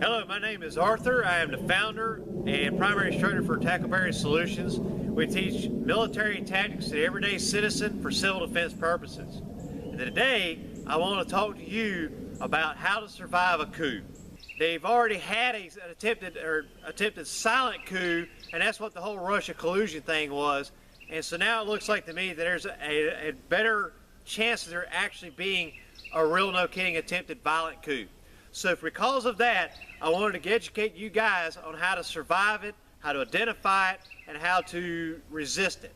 Hello, my name is Arthur. I am the founder and primary instructor for Tackleberry Solutions. We teach military tactics to the everyday citizen for civil defense purposes. And today, I want to talk to you about how to survive a coup. They've already had an attempted silent coup, and that's what the whole Russia collusion thing was. And so now it looks like to me that there's a better chance of there actually being a real, no kidding, attempted violent coup. So because of that, I wanted to educate you guys on how to survive it, how to identify it, and how to resist it.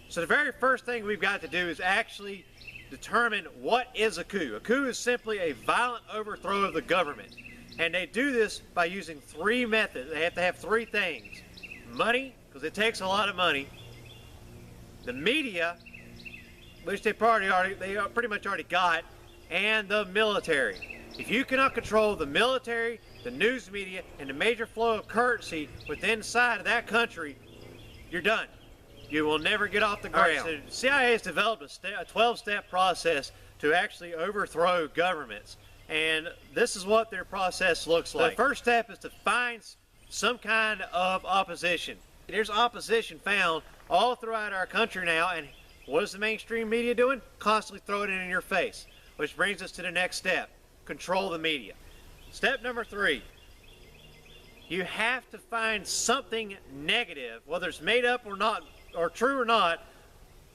So the very first thing we've got to do is actually determine what is a coup. A coup is simply a violent overthrow of the government. And they do this by using three methods. They have to have three things. Money, because it takes a lot of money. The media, which they pretty much already got, and the military. If you cannot control the military, the news media, and the major flow of currency within inside of that country, you're done. You will never get off the ground. Right, so the CIA has developed a 12-step process to actually overthrow governments. And this is what their process looks like. The first step is to find some kind of opposition. There's opposition found all throughout our country now, and what is the mainstream media doing? Constantly throwing it in your face. Which brings us to the next step. Control the media. Step number 3. You have to find something negative, whether it's made up or not, or true or not,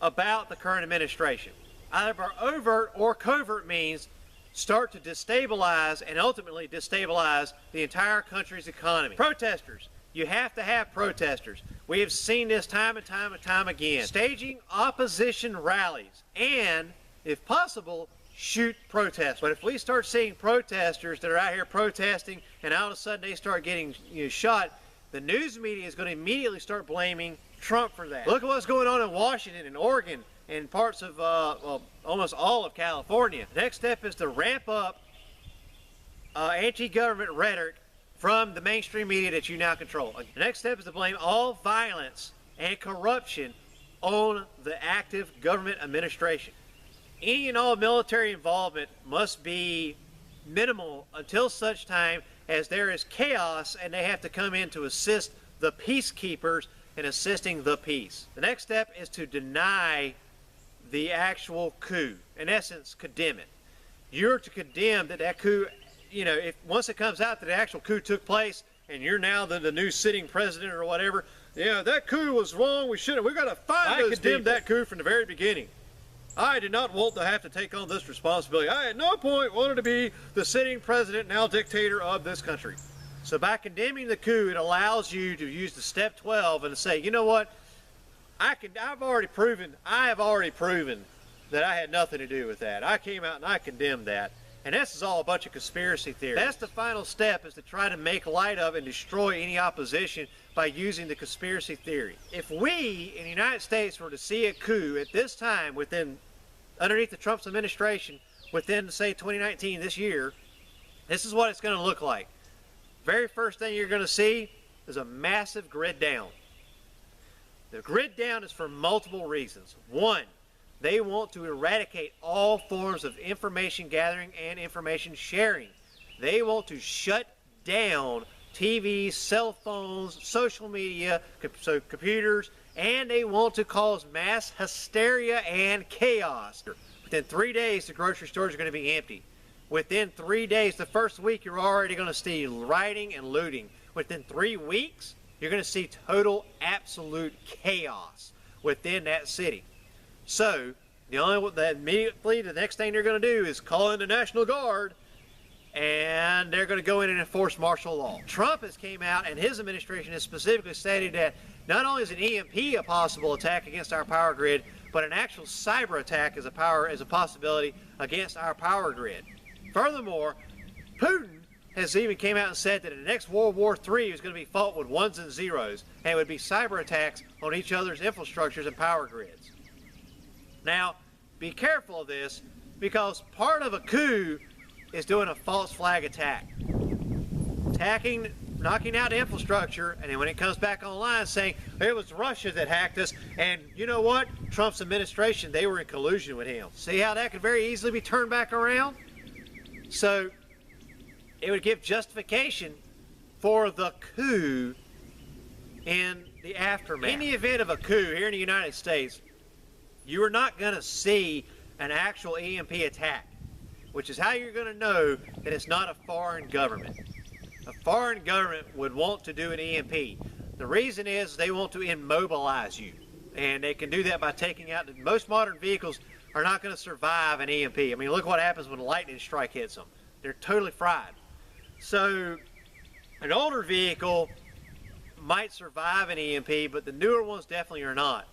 about the current administration. Either overt or covert means start to destabilize and ultimately destabilize the entire country's economy. Protesters. You have to have protesters. We have seen this time and time and time again. Staging opposition rallies and, if possible, shoot protesters. But if we start seeing protesters that are out here protesting and all of a sudden they start getting shot, the news media is going to immediately start blaming Trump for that. Look at what's going on in Washington and Oregon and parts of well, almost all of California. The next step is to ramp up anti-government rhetoric from the mainstream media that you now control. The next step is to blame all violence and corruption on the active government administration. Any and all military involvement must be minimal until such time as there is chaos and they have to come in to assist the peacekeepers in assisting the peace. The next step is to deny the actual coup. In essence, condemn it. You're to condemn that coup, if once it comes out that the actual coup took place and you're now the new sitting president or whatever, that coup was wrong, we've got to find those people. I condemned that coup from the very beginning. I did not want to have to take on this responsibility. I at no point wanted to be the sitting president, now dictator of this country. So by condemning the coup, it allows you to use the step 12 and to say, you know what, I have already proven that I had nothing to do with that. I came out and I condemned that. And this is all a bunch of conspiracy theories. That's the final step, is to try to make light of and destroy any opposition by using the conspiracy theory. If we in the United States were to see a coup at this time underneath the Trump's administration within, say, 2019, this year, this is what it's going to look like. Very first thing you're going to see is a massive grid down. The grid down is for multiple reasons. One, they want to eradicate all forms of information gathering and information sharing. They want to shut down TVs, cell phones, social media, so computers, and they want to cause mass hysteria and chaos. Within 3 days, the grocery stores are going to be empty. Within 3 days, the first week, you're already going to see rioting and looting. Within 3 weeks, you're going to see total, absolute chaos within that city. So, immediately the next thing they're going to do is call in the National Guard, and they're going to go in and enforce martial law. Trump has came out, and his administration has specifically stated that not only is an EMP a possible attack against our power grid, but an actual cyber attack is a possibility against our power grid. Furthermore, Putin has even came out and said that the next World War III is going to be fought with ones and zeros, and it would be cyber attacks on each other's infrastructures and power grids. Now, be careful of this, because part of a coup is doing a false flag attack. Knocking out infrastructure, and then when it comes back online saying, it was Russia that hacked us, and you know what? Trump's administration, they were in collusion with him. See how that could very easily be turned back around? So, it would give justification for the coup in the aftermath. In the event of a coup here in the United States, you are not going to see an actual EMP attack, which is how you're going to know that it's not a foreign government. A foreign government would want to do an EMP. The reason is they want to immobilize you, and they can do that by taking out, most modern vehicles are not going to survive an EMP. I mean, look what happens when a lightning strike hits them. They're totally fried. So an older vehicle might survive an EMP, but the newer ones definitely are not.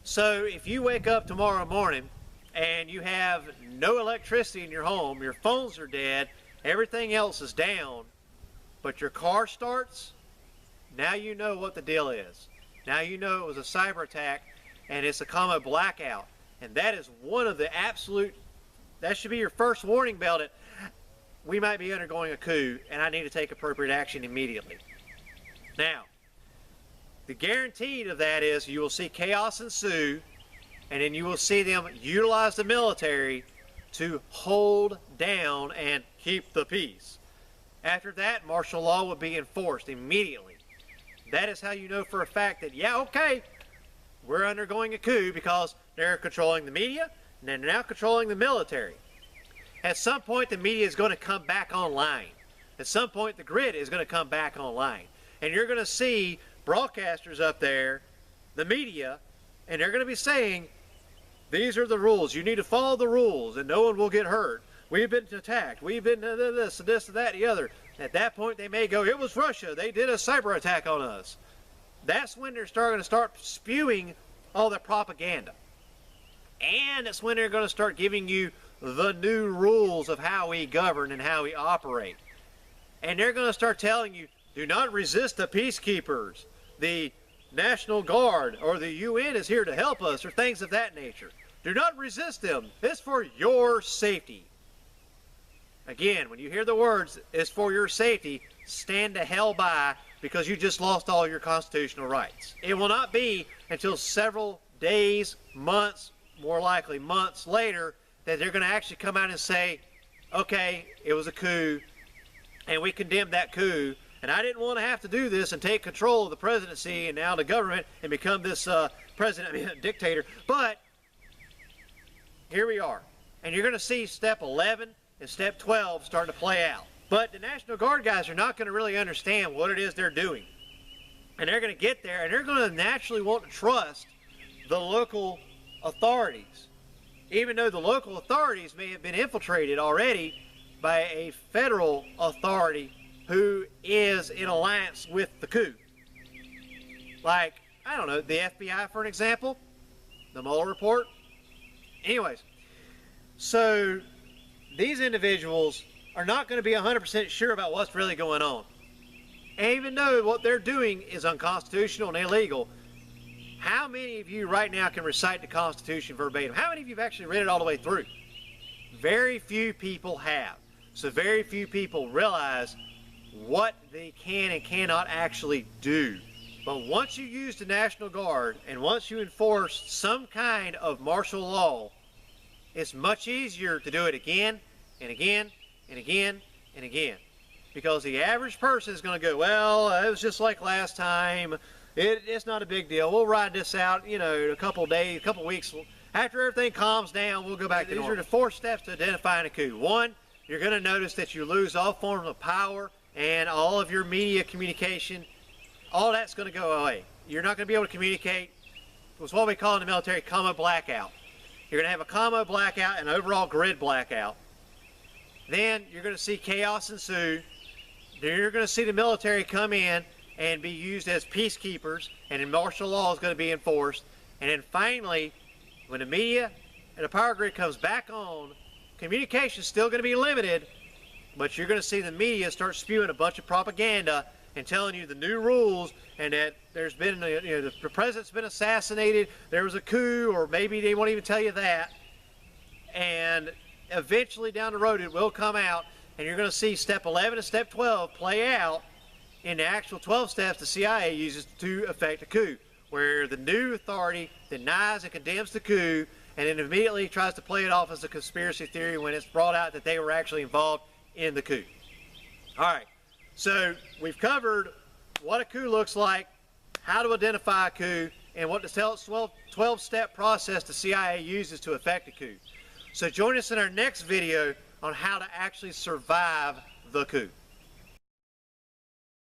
So if you wake up tomorrow morning and you have no electricity in your home, your phones are dead, everything else is down, but your car starts, now you know what the deal is. Now you know it was a cyber attack and it's a comma blackout. And that is one of the absolute, that should be your first warning bell that we might be undergoing a coup and I need to take appropriate action immediately. Now, the guarantee of that is you will see chaos ensue, and then you will see them utilize the military to hold down and keep the peace. After that, martial law would be enforced immediately. That is how you know for a fact that, yeah, okay, we're undergoing a coup because they're controlling the media and they're now controlling the military. At some point, the media is going to come back online. At some point, the grid is going to come back online. And you're going to see broadcasters up there, the media, and they're going to be saying, these are the rules. You need to follow the rules and no one will get hurt. We've been attacked. We've been this, and that, and the other. At that point, they may go, it was Russia. They did a cyber attack on us. That's when they're going to start spewing all the propaganda. And that's when they're going to start giving you the new rules of how we govern and how we operate. And they're going to start telling you, do not resist the peacekeepers. The National Guard or the UN is here to help us, or things of that nature. Do not resist them. It's for your safety. Again, when you hear the words, it's for your safety, stand the hell by, because you just lost all your constitutional rights. It will not be until several days, months, more likely months later, that they're going to actually come out and say, okay, it was a coup, and we condemned that coup, and I didn't want to have to do this and take control of the presidency and now the government and become this dictator, but here we are. And you're going to see step 11 and step 12 starting to play out. But the National Guard guys are not going to really understand what it is they're doing. And they're going to get there, and they're going to naturally want to trust the local authorities, even though the local authorities may have been infiltrated already by a federal authority who is in alliance with the coup. Like, I don't know, the FBI for an example, the Mueller report. Anyways, so these individuals are not going to be 100% sure about what's really going on. And even though what they're doing is unconstitutional and illegal, how many of you right now can recite the Constitution verbatim? How many of you have actually read it all the way through? Very few people have. So very few people realize what they can and cannot actually do. But once you use the National Guard and once you enforce some kind of martial law, it's much easier to do it again and again and again and again. Because the average person is going to go, well, it was just like last time. It's not a big deal. We'll ride this out, you know, a couple days, a couple weeks. After everything calms down, we'll go back to normal. These are the 4 steps to identifying a coup. 1, you're going to notice that you lose all forms of power and all of your media communication. All that's going to go away. You're not going to be able to communicate. It's what we call in the military comma blackout. You're going to have a comma blackout and overall grid blackout. Then you're going to see chaos ensue. Then you're going to see the military come in and be used as peacekeepers, and then martial law is going to be enforced. And then finally, when the media and the power grid comes back on, communication is still going to be limited, but you're going to see the media start spewing a bunch of propaganda and telling you the new rules, and that there's been, you know, the president's been assassinated, there was a coup, or maybe they won't even tell you that. And eventually down the road it will come out, and you're going to see step 11 and step 12 play out in the actual 12 steps the CIA uses to effect a coup, where the new authority denies and condemns the coup and then immediately tries to play it off as a conspiracy theory when it's brought out that they were actually involved in the coup. All right, so we've covered what a coup looks like, how to identify a coup, and what the 12-step process the CIA uses to effect a coup. So join us in our next video on how to actually survive the coup.